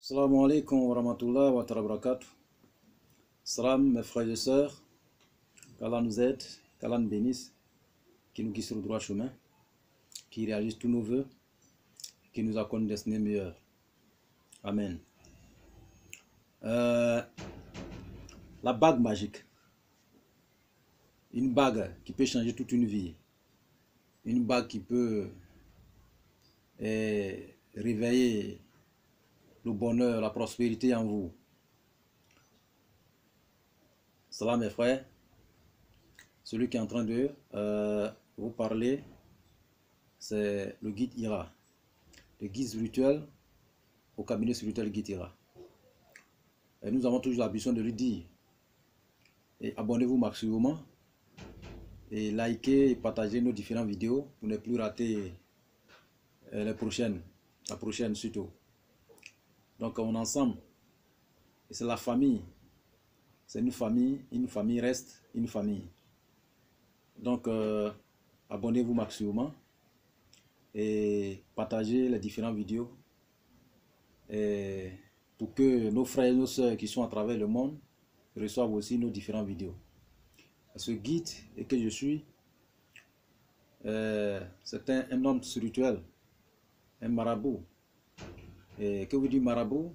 Assalamu alaikum wa rahmatullahi wa barakatuh. Salam mes frères et sœurs, qu'Allah nous aide, qu'Allah nous bénisse, qui nous guide sur le droit chemin, qui réalise tous nos vœux, qui nous accorde une destinée meilleure. Amen. La bague magique. Une bague qui peut changer toute une vie. Une bague qui peut réveiller le bonheur, la prospérité en vous. Salam mes frères. Celui qui est en train de vous parler, c'est le guide Ira. Le guide spirituel au cabinet spirituel guide Ira. Et nous avons toujours l'ambition de lui dire, et abonnez-vous maximum, et likez et partagez nos différentes vidéos pour ne plus rater la prochaine surtout. Donc on est ensemble, et c'est la famille, c'est une famille reste une famille. Donc abonnez-vous maximum et partagez les différentes vidéos et pour que nos frères et nos soeurs qui sont à travers le monde reçoivent aussi nos différentes vidéos. Ce guide et que je suis, c'est un homme spirituel, un marabout. Et que vous dites marabout?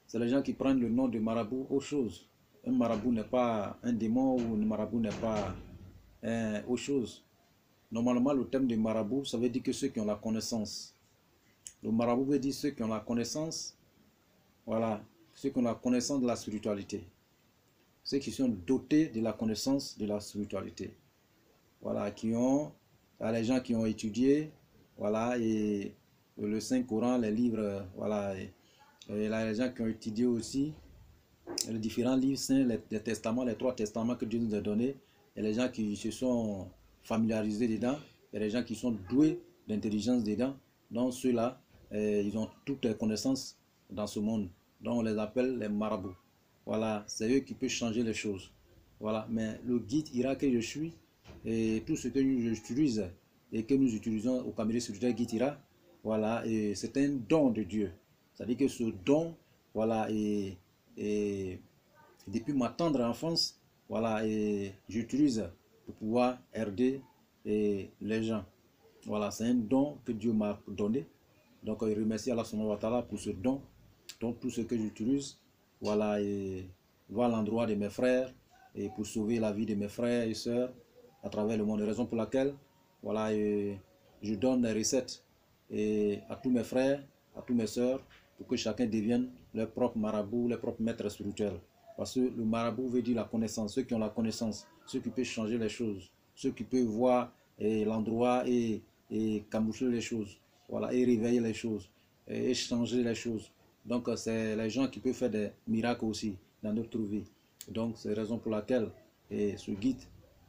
C'est les gens qui prennent le nom de marabout aux choses. Un marabout n'est pas un démon ou un marabout n'est pas autre chose. Normalement, le terme de marabout, ça veut dire que ceux qui ont la connaissance. Le marabout veut dire ceux qui ont la connaissance, voilà, ceux qui ont la connaissance de la spiritualité. Ceux qui sont dotés de la connaissance de la spiritualité. Voilà, les gens qui ont étudié, voilà, et le Saint-Coran, les livres, voilà, et les gens qui ont étudié aussi les différents livres saints, les testaments, les 3 testaments que Dieu nous a donnés, et les gens qui se sont familiarisés dedans, et les gens qui sont doués d'intelligence dedans, donc ceux-là, ils ont toutes les connaissances dans ce monde, donc on les appelle les marabouts. Voilà, c'est eux qui peuvent changer les choses. Voilà, mais le guide Ira que je suis, et tout ce que j'utilise et que nous utilisons au cabinet spirituel guide Ira, voilà, et c'est un don de Dieu. C'est-à-dire que ce don, voilà, et depuis ma tendre enfance, voilà, et j'utilise pour pouvoir aider les gens. Voilà, c'est un don que Dieu m'a donné. Donc, je remercie Allah subhanahu wa ta'ala pour ce don. Donc, tout ce que j'utilise, voilà, et voir l'endroit de mes frères et pour sauver la vie de mes frères et sœurs à travers le monde. Raison pour laquelle, voilà, et je donne des recettes à tous mes frères, à tous mes sœurs, pour que chacun devienne leur propre marabout, leur propre maître spirituel. Parce que le marabout veut dire la connaissance, ceux qui ont la connaissance, ceux qui peuvent changer les choses, ceux qui peuvent voir l'endroit et camoufler les choses, voilà, et réveiller les choses, et changer les choses. Donc c'est les gens qui peuvent faire des miracles aussi dans notre vie. Donc c'est la raison pour laquelle ce guide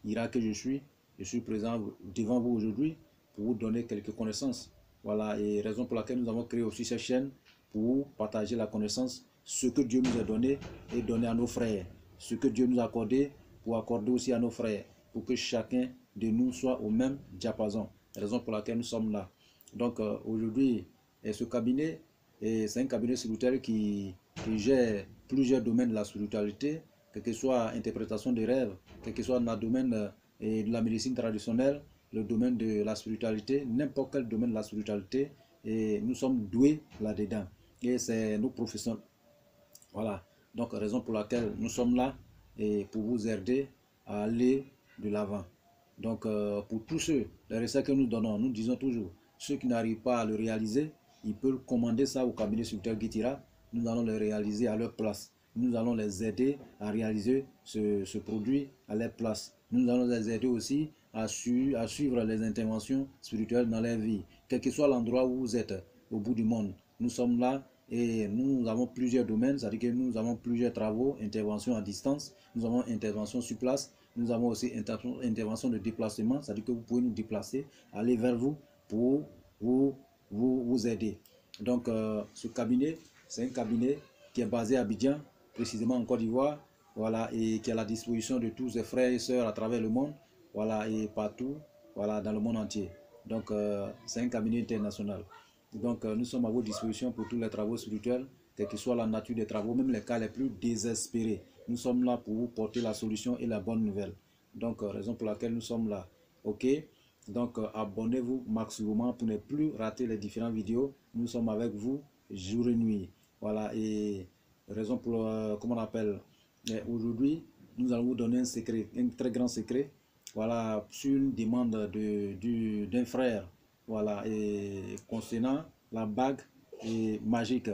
Ira que je suis présent devant vous aujourd'hui pour vous donner quelques connaissances. Voilà, et raison pour laquelle nous avons créé aussi cette chaîne pour partager la connaissance, ce que Dieu nous a donné et donner à nos frères, ce que Dieu nous a accordé pour accorder aussi à nos frères, pour que chacun de nous soit au même diapason. Raison pour laquelle nous sommes là. Donc aujourd'hui, ce cabinet, c'est un cabinet spirituel qui gère plusieurs domaines de la spiritualité, quelle que soit interprétation des rêves, quel que soit dans le domaine de la médecine traditionnelle, le domaine de la spiritualité, n'importe quel domaine de la spiritualité, et nous sommes doués là-dedans. Et c'est nos professionnels. Voilà. Donc, raison pour laquelle nous sommes là et pour vous aider à aller de l'avant. Donc, pour tous ceux, les recettes que nous donnons, nous disons toujours, ceux qui n'arrivent pas à le réaliser, ils peuvent commander ça au cabinet spirituel Guide Ira. Nous allons le réaliser à leur place. Nous allons les aider à réaliser ce produit à leur place. Nous allons les aider aussi à suivre les interventions spirituelles dans leur vie. Quel que soit l'endroit où vous êtes, au bout du monde, nous sommes là et nous avons plusieurs domaines, c'est-à-dire que nous avons plusieurs travaux, interventions à distance, nous avons intervention sur place, nous avons aussi intervention de déplacement, c'est-à-dire que vous pouvez nous déplacer, aller vers vous pour vous aider. Donc ce cabinet, c'est un cabinet qui est basé à Abidjan, précisément en Côte d'Ivoire, voilà, et qui est à la disposition de tous ses frères et sœurs à travers le monde, voilà, et partout, voilà, dans le monde entier. Donc c'est un cabinet international. Donc nous sommes à votre disposition pour tous les travaux spirituels, quelle que soit la nature des travaux, même les cas les plus désespérés. Nous sommes là pour vous porter la solution et la bonne nouvelle. Donc, raison pour laquelle nous sommes là. Ok? Donc, abonnez-vous maximum pour ne plus rater les différentes vidéos. Nous sommes avec vous jour et nuit. Voilà, et raison pour, comment on appelle, aujourd'hui, nous allons vous donner un secret, un très grand secret. Voilà, sur une demande d'un frère. Voilà, et concernant la bague magique.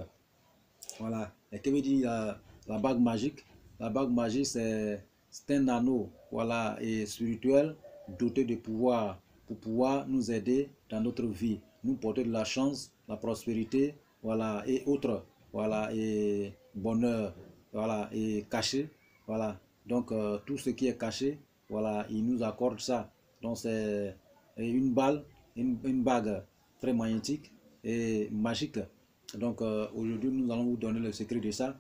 Voilà, et que veut dire la bague magique? La bague magique, c'est un anneau, voilà, et spirituel doté de pouvoir pour pouvoir nous aider dans notre vie, nous porter de la chance, la prospérité, voilà, et autres, voilà, et bonheur, voilà, et caché, voilà. Donc, tout ce qui est caché, voilà, il nous accorde ça. Donc, c'est une balle, une bague très magnétique et magique. Donc, aujourd'hui, nous allons vous donner le secret de ça.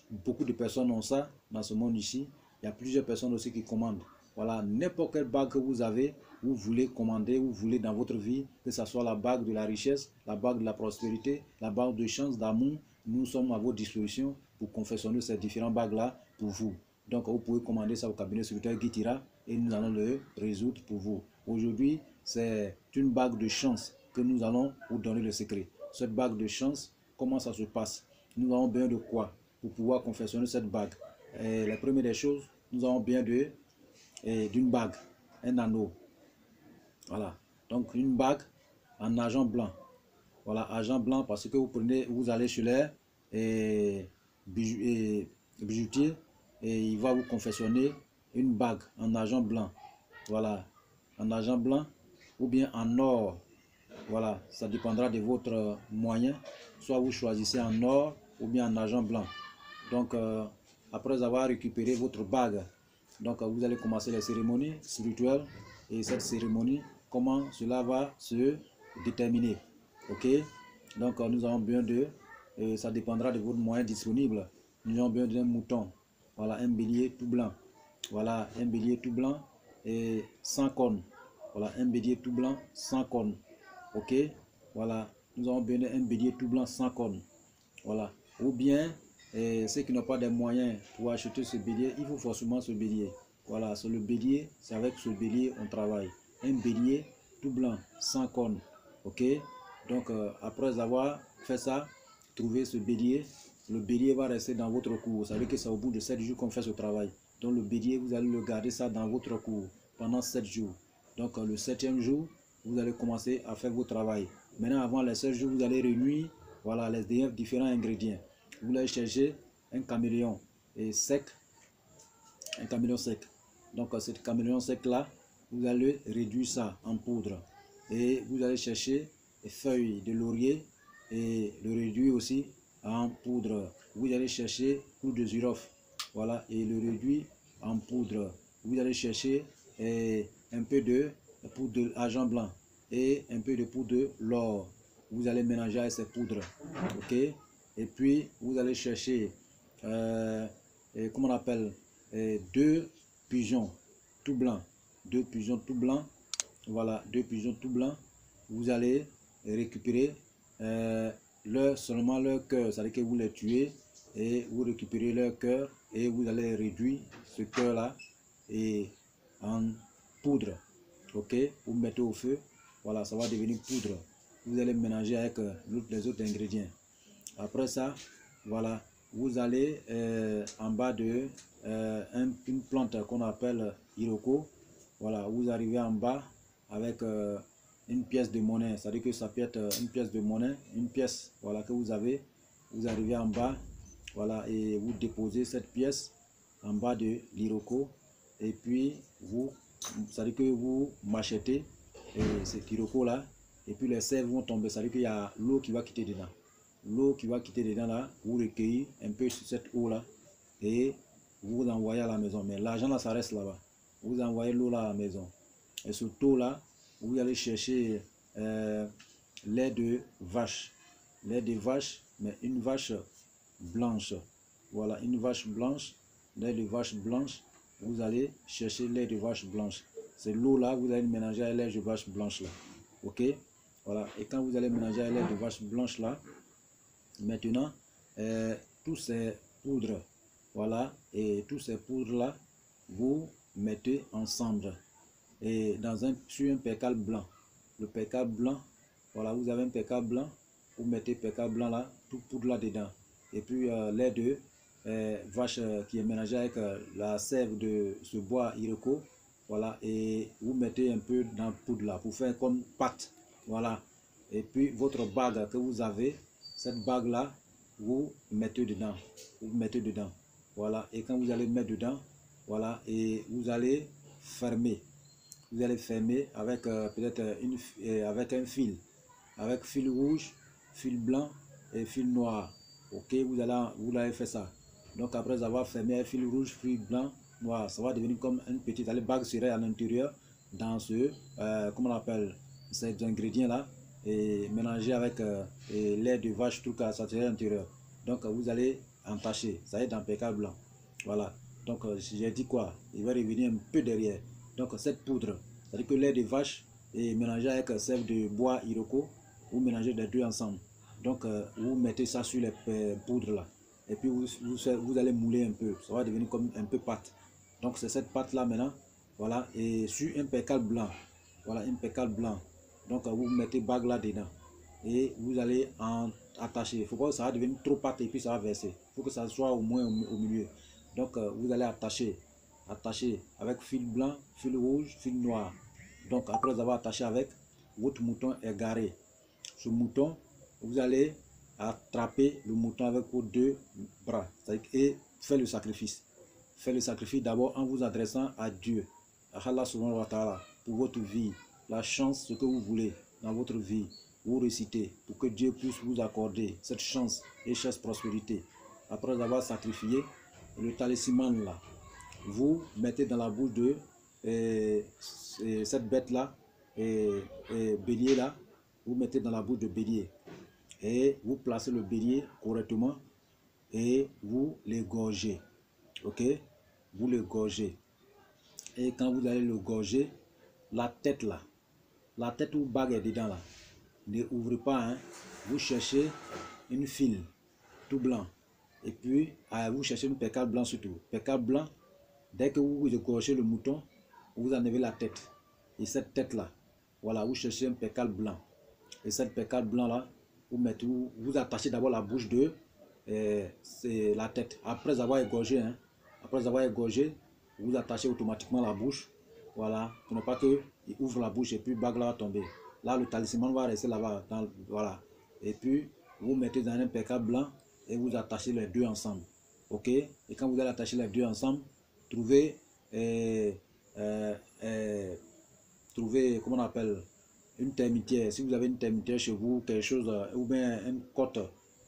Beaucoup de personnes ont ça dans ce monde ici. Il y a plusieurs personnes aussi qui commandent. Voilà, n'importe quelle bague que vous avez, vous voulez commander, vous voulez dans votre vie, que ce soit la bague de la richesse, la bague de la prospérité, la bague de chance, d'amour, nous sommes à votre disposition pour confectionner ces différentes bagues-là pour vous. Donc, vous pouvez commander ça au cabinet spirituel Guitira et nous allons le résoudre pour vous. Aujourd'hui, c'est une bague de chance que nous allons vous donner le secret. Cette bague de chance, comment ça se passe? Nous avons besoin de quoi pour pouvoir confectionner cette bague? Et la première des choses, nous avons besoin d'une bague, un anneau. Voilà. Donc une bague en argent blanc. Voilà, argent blanc parce que vous allez chez les bijoutier et il va vous confectionner une bague en argent blanc. Voilà, en argent blanc ou bien en or. Voilà, ça dépendra de votre moyen. Soit vous choisissez en or ou bien en argent blanc. Donc, après avoir récupéré votre bague, donc vous allez commencer les cérémonies spirituelles. Et cette cérémonie, comment cela va se déterminer. Ok? Donc, nous avons besoin ça dépendra de votre moyen disponible. Nous avons besoin d'un mouton. Voilà, un bélier tout blanc. Voilà, un bélier tout blanc et 100 cornes. Voilà, un bélier tout blanc, 100 cornes. Ok, voilà, nous avons besoin d'un bélier tout blanc sans cornes. Voilà, ou bien ceux qui n'ont pas de moyens pour acheter ce bélier, il faut forcément ce bélier. Voilà, c'est le bélier, c'est avec ce bélier on travaille. Un bélier tout blanc sans cornes. Ok, donc après avoir fait ça, trouver ce bélier, le bélier va rester dans votre cour. Vous savez que c'est au bout de 7 jours qu'on fait ce travail. Donc le bélier, vous allez le garder ça dans votre cour pendant 7 jours. Donc le 7e jour, vous allez commencer à faire vos travail. Maintenant, avant les 16 jours, vous allez réunir voilà, les différents ingrédients. Vous allez chercher un caméléon sec, un caméléon sec. Donc, ce caméléon sec-là, vous allez réduire ça en poudre. Et vous allez chercher les feuilles de laurier et le réduire aussi en poudre. Vous allez chercher poudre de girofle, voilà, et le réduire en poudre. Vous allez chercher un peu de poudre d'argent blanc et un peu de poudre de l'or. Vous allez mélanger avec ces poudres, ok? Et puis vous allez chercher comment on appelle 2 pigeons tout blancs, 2 pigeons tout blancs, voilà, 2 pigeons tout blancs. Vous allez récupérer seulement leur cœur, c'est-à-dire que vous les tuez et vous récupérez leur cœur et vous allez réduire ce cœur là et en poudre. Ok, vous mettez au feu, voilà, ça va devenir poudre. Vous allez mélanger avec les autres ingrédients. Après ça, voilà, vous allez en bas de une plante qu'on appelle iroko. Voilà, vous arrivez en bas avec une pièce de monnaie, c'est-à-dire que ça peut être une pièce de monnaie, une pièce, voilà, que vous avez. Vous arrivez en bas, voilà, et vous déposez cette pièce en bas de l'iroko et puis c'est-à-dire que vous machetez cet iroko là et puis les sèves vont tomber, c'est-à-dire qu'il y a l'eau qui va quitter dedans. L'eau qui va quitter dedans là, vous recueillez un peu sur cette eau là et vous envoyez à la maison. Mais l'argent là, ça reste là-bas. Vous envoyez l'eau là à la maison. Et ce eau là, vous allez chercher lait de vache. Lait de vache, mais une vache blanche. Voilà, une vache blanche, lait de vache blanche. Vous allez chercher lait de vache blanche. C'est l'eau là, vous allez mélanger avec lait de vache blanche là. Ok? Voilà. Et quand vous allez mélanger avec lait de vache blanche là, maintenant, tous ces poudres, voilà, et tous ces poudres là, vous mettez ensemble et sur un percal blanc. Le percal blanc, voilà, vous avez un percal blanc, vous mettez percal blanc là, tout poudre là dedans, et puis lait de vache qui est mélangé avec la sève de ce bois iroko, voilà, et vous mettez un peu dans la poudre là pour faire comme pâte, voilà. Et puis votre bague que vous avez, cette bague là, vous mettez dedans, voilà. Et quand vous allez mettre dedans, voilà, et vous allez fermer, avec peut-être avec un fil, avec fil rouge, fil blanc et fil noir. Ok, vous allez faire ça. Donc après avoir fermé un fil rouge, fil blanc, noir, ça va devenir comme une petite bague serait à l'intérieur dans ce, comment on appelle, ces ingrédients là, et mélangé avec lait de vache, tout ça serait à l'intérieur. Donc vous allez entacher, ça va être dans percal blanc. Voilà. Donc j'ai dit quoi? Il va revenir un peu derrière. Donc cette poudre, c'est-à-dire que lait de vache est mélangé avec sève de bois iroko, vous mélangez les deux ensemble. Donc vous mettez ça sur les poudres là. Et puis vous allez mouler un peu. Ça va devenir comme un peu pâte. Donc c'est cette pâte là maintenant. Voilà. Et sur un percal blanc. Voilà, un percal blanc. Donc vous mettez bague là dedans. Et vous allez en attacher. Il ne faut pas que ça va devenir trop pâte et puis ça va verser. Il faut que ça soit au moins au milieu. Donc vous allez attacher avec fil blanc, fil rouge, fil noir. Donc après avoir attaché avec, votre mouton égaré. Ce mouton, vous allez attraper le mouton avec vos deux bras et faire le sacrifice. Faites le sacrifice d'abord en vous adressant à Dieu, à Allah subhanahu wa ta'ala, pour votre vie, la chance, ce que vous voulez dans votre vie. Vous récitez pour que Dieu puisse vous accorder cette chance et cette prospérité. Après avoir sacrifié, le talisman là, vous mettez dans la bouche de cette bête là, bélier là, vous mettez dans la bouche de bélier et vous placez le bélier correctement et vous l'égorgez. Ok, vous le gorgez. Et quand vous allez le gorger, la tête là, la tête où bague est dedans là, ne ouvrez pas, hein. Vous cherchez une file tout blanc et puis vous cherchez une percale blanc surtout. Percale blanc, dès que vous égorgez le mouton, vous enlevez la tête. Et cette tête là, voilà, vous cherchez un percale blanc. Et cette percale blanc là, vous attachez d'abord la bouche de la tête. Après avoir égorgé, hein, après avoir égorgé, vous attachez automatiquement la bouche. Voilà, pour ne pas qu'il ouvre la bouche et puis bague là va tomber. Là, le talisman va rester là-bas. Voilà. Et puis, vous mettez dans un percal blanc et vous attachez les deux ensemble. Ok? Et quand vous allez attacher les deux ensemble, trouvez, comment on appelle, une termitière. Si vous avez une termitière chez vous, quelque chose, ou bien une côte,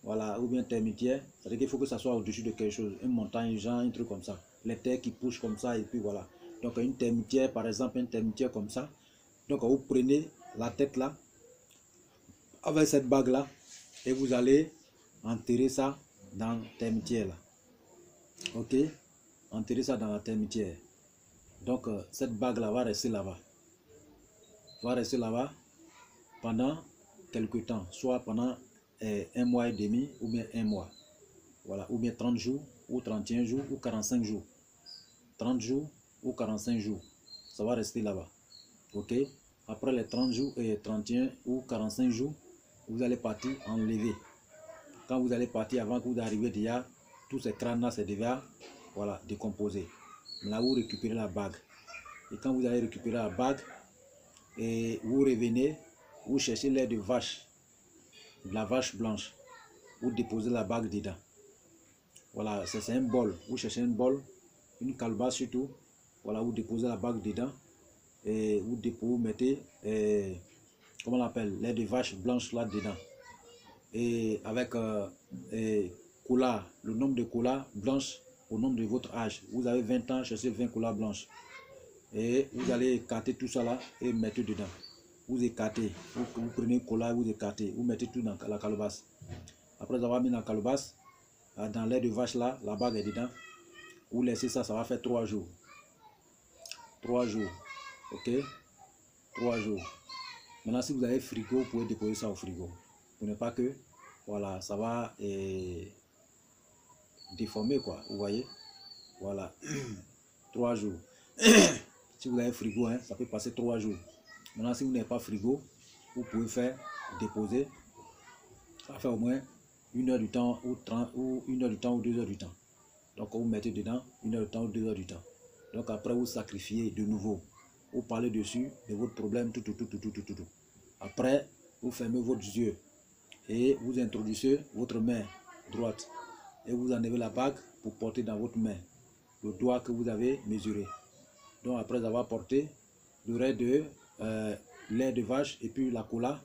voilà, ou bien une termitière, c'est-à-dire qu'il faut que ça soit au-dessus de quelque chose, une montagne, genre, un truc comme ça. Les terres qui poussent comme ça, et puis voilà. Donc, une termitière, par exemple, une termitière comme ça. Donc, vous prenez la tête là, avec cette bague là, et vous allez enterrer ça dans la termitière là. Ok? Enterrer ça dans la termitière. Donc, cette bague là va rester là-bas. Va rester là-bas pendant quelques temps, soit pendant 1 mois et demi ou bien 1 mois. Voilà, ou bien 30 jours, ou 31 jours, ou 45 jours. 30 jours ou 45 jours. Ça va rester là-bas. Ok? Après les 30 jours et 31 ou 45 jours, vous allez partir enlever. Quand vous allez partir, avant que vous arriviez déjà, tous ces crânes-là, c'est déjà voilà, décomposé. Là, vous récupérez la bague. Et quand vous allez récupérer la bague, et vous revenez, vous cherchez lait de vache, de la vache blanche. Vous déposez la bague dedans. Voilà, c'est un bol. Vous cherchez un bol, une calebasse surtout. Voilà, vous déposez la bague dedans. Et vous mettez, comment on l'appelle, lait de vache blanche là dedans. Et avec cola, le nombre de cola blanches au nombre de votre âge. Vous avez 20 ans, cherchez 20 cola blanches. Et vous allez écarter tout ça là et mettez dedans. Vous écartez, vous prenez cola et vous écartez. Vous mettez tout dans la calebasse. Après avoir mis dans la calebasse, dans lait de vache là, la bague est dedans. Vous laissez ça, ça va faire 3 jours. 3 jours. Ok? 3 jours. Maintenant, si vous avez frigo, vous pouvez déposer ça au frigo. Pour ne pas que, voilà, ça va déformé, quoi. Vous voyez? Voilà. 3 jours. Si vous avez frigo, hein, ça peut passer 3 jours. Maintenant, si vous n'avez pas frigo, vous pouvez faire déposer. Ça fait au moins 1 heure du temps ou 30 ou 1 heure du temps ou 2 heures du temps. Donc vous mettez dedans 1 heure du temps ou 2 heures du temps. Donc après vous sacrifiez de nouveau. Vous parlez dessus de votre problème, tout. Après, vous fermez vos yeux et vous introduisez votre main droite et vous enlevez la bague pour porter dans votre main le doigt que vous avez mesuré. Donc après avoir porté le reste de lait de vache et puis la cola,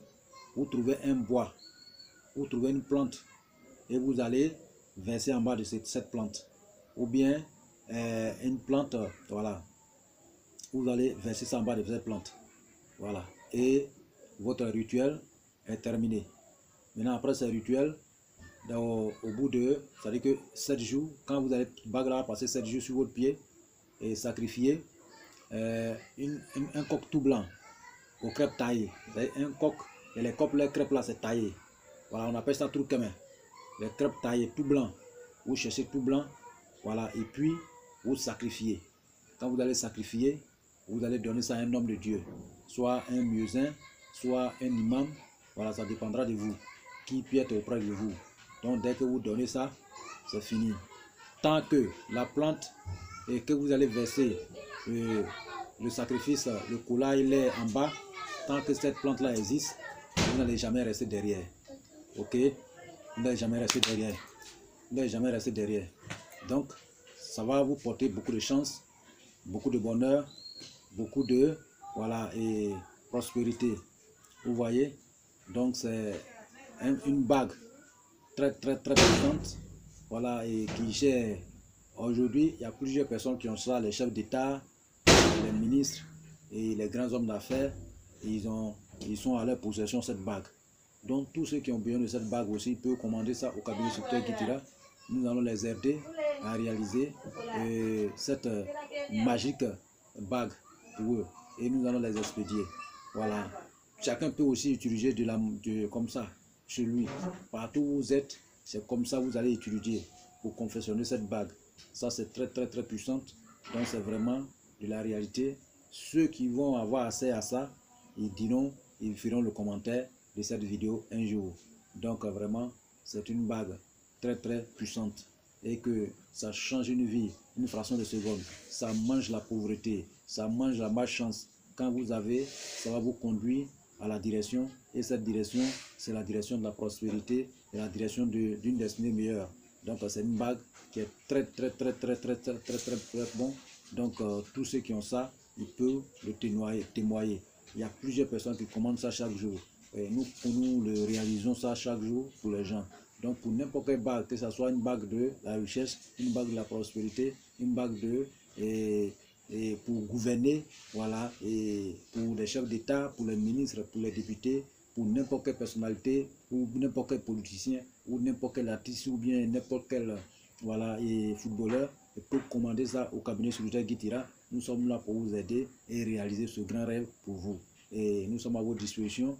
vous trouvez un bois, vous trouvez une plante et vous allez verser en bas de cette plante. Ou bien une plante, voilà, vous allez verser ça en bas de cette plante. Voilà. Et votre rituel est terminé. Maintenant, après ce rituel, au bout de, c'est-à-dire que 7 jours, quand vous allez passer 7 jours sur votre pied et sacrifier un coq tout blanc aux crêpes taillées. Un coq, et les crêpes là, c'est taillé. Voilà, on appelle ça trou commun. Les crêpes taillées tout blanc. Vous cherchez tout blanc. Voilà, et puis vous sacrifiez. Quand vous allez sacrifier, vous allez donner ça à un homme de Dieu, soit un muezzin, soit un imam. Voilà, ça dépendra de vous, qui peut être auprès de vous. Donc dès que vous donnez ça, c'est fini. Tant que la plante et que vous allez verser le sacrifice, le cola, il est en bas, tant que cette plante-là existe, vous n'allez jamais rester derrière. Ok? Vous n'allez jamais rester derrière. Vous n'allez jamais rester derrière. Donc, ça va vous porter beaucoup de chance, beaucoup de bonheur, beaucoup de, voilà, et prospérité. Vous voyez? Donc, c'est une bague très puissante, voilà, et qui gère. Aujourd'hui, il y a plusieurs personnes qui ont ça, les chefs d'État, les ministres et les grands hommes d'affaires, ils sont à leur possession cette bague. Donc, tous ceux qui ont besoin de cette bague aussi peuvent commander ça au cabinet Secteur Guitira. Nous allons les aider à réaliser cette magique bague pour eux et nous allons les expédier. Voilà. Chacun peut aussi utiliser comme ça chez lui. Partout où vous êtes, c'est comme ça que vous allez utiliser pour confectionner cette bague. Ça, c'est très puissante. Donc, c'est vraiment de la réalité. Ceux qui vont avoir accès à ça, ils feront le commentaire de cette vidéo un jour. Donc, vraiment, c'est une bague très puissante et que ça change une vie, une fraction de seconde. Ça mange la pauvreté, ça mange la malchance. Quand vous avez, ça va vous conduire à la direction et cette direction, c'est la direction de la prospérité et la direction d'une destinée meilleure. Donc, c'est une bague qui est très bon. Donc, tous ceux qui ont ça, ils peuvent le témoigner. Il y a plusieurs personnes qui commandent ça chaque jour. Et nous le réalisons ça chaque jour pour les gens. Donc pour n'importe quelle bague, que ce soit une bague de la richesse, une bague de la prospérité, une bague pour gouverner, voilà, et pour les chefs d'État, pour les ministres, pour les députés, pour n'importe quelle personnalité, ou n'importe quel politicien, ou n'importe quel artiste, ou bien n'importe quel voilà, et footballeur, et peut commander ça au cabinet Secteur Guitira. Nous sommes là pour vous aider et réaliser ce grand rêve pour vous. Et nous sommes à votre disposition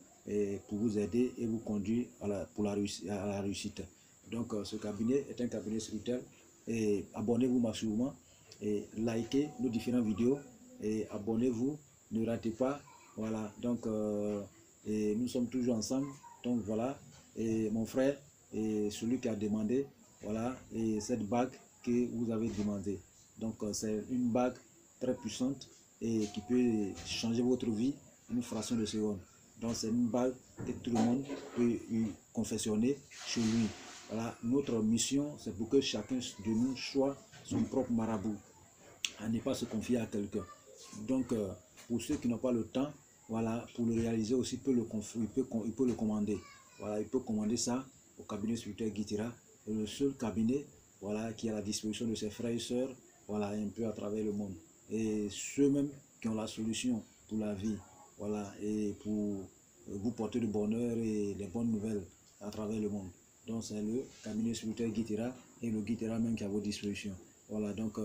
pour vous aider et vous conduire à la réussite. Donc ce cabinet est un cabinet spirituel et abonnez-vous massivement et likez nos différentes vidéos et abonnez-vous, ne ratez pas, voilà, donc et nous sommes toujours ensemble, donc voilà, et mon frère et celui qui a demandé, voilà, et cette bague que vous avez demandé, donc c'est une bague très puissante et qui peut changer votre vie une fraction de seconde. Donc c'est une bague que tout le monde peut confectionner chez lui. Voilà, notre mission, c'est pour que chacun de nous soit son propre marabout, à ne pas se confier à quelqu'un. Donc pour ceux qui n'ont pas le temps, voilà, pour le réaliser aussi, il peut le commander. Voilà, il peut commander ça au cabinet Secteur Guitira. C'est le seul cabinet, voilà, qui est à la disposition de ses frères et sœurs, voilà, un peu à travers le monde. Et ceux-mêmes qui ont la solution pour la vie, voilà, et pour vous porter le bonheur et les bonnes nouvelles à travers le monde. Donc c'est le cabinet Secteur Guitira et le Guitira même qui est à votre disposition. Voilà, donc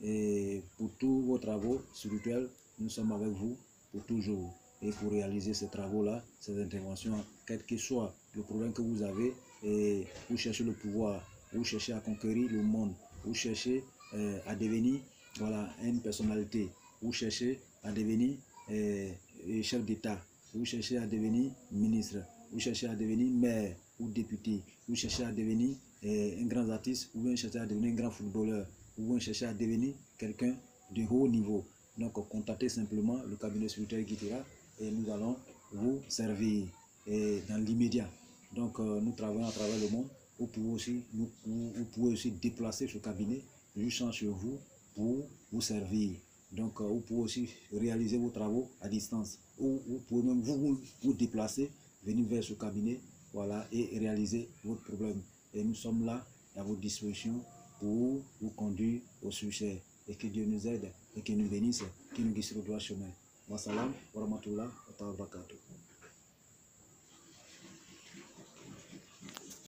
et pour tous vos travaux spirituels, nous sommes avec vous pour toujours. Et pour réaliser ces travaux-là, ces interventions, quel que soit le problème que vous avez, et vous cherchez le pouvoir vous cherchez à conquérir le monde, vous cherchez à devenir voilà, une personnalité, vous cherchez à devenir chef d'État, vous cherchez à devenir ministre, vous cherchez à devenir maire ou député, vous cherchez à devenir un grand artiste, ou vous cherchez à devenir un grand footballeur, ou vous cherchez à devenir quelqu'un de haut niveau. Donc, contactez simplement le cabinet spirituel Guitera et nous allons vous servir dans l'immédiat. Donc, nous travaillons à travers le monde. Vous pouvez aussi déplacer ce cabinet juste chez vous pour vous servir. Donc, vous pouvez aussi réaliser vos travaux à distance. Ou vous pouvez même vous déplacer, venir vers ce cabinet, voilà, et réaliser votre problème. Et nous sommes là à votre disposition pour vous conduire au succès. Et que Dieu nous aide et qu'il nous bénisse, qu'il nous guide sur le droit chemin. Wassalam, wa rahmatullah, wa barakatuh.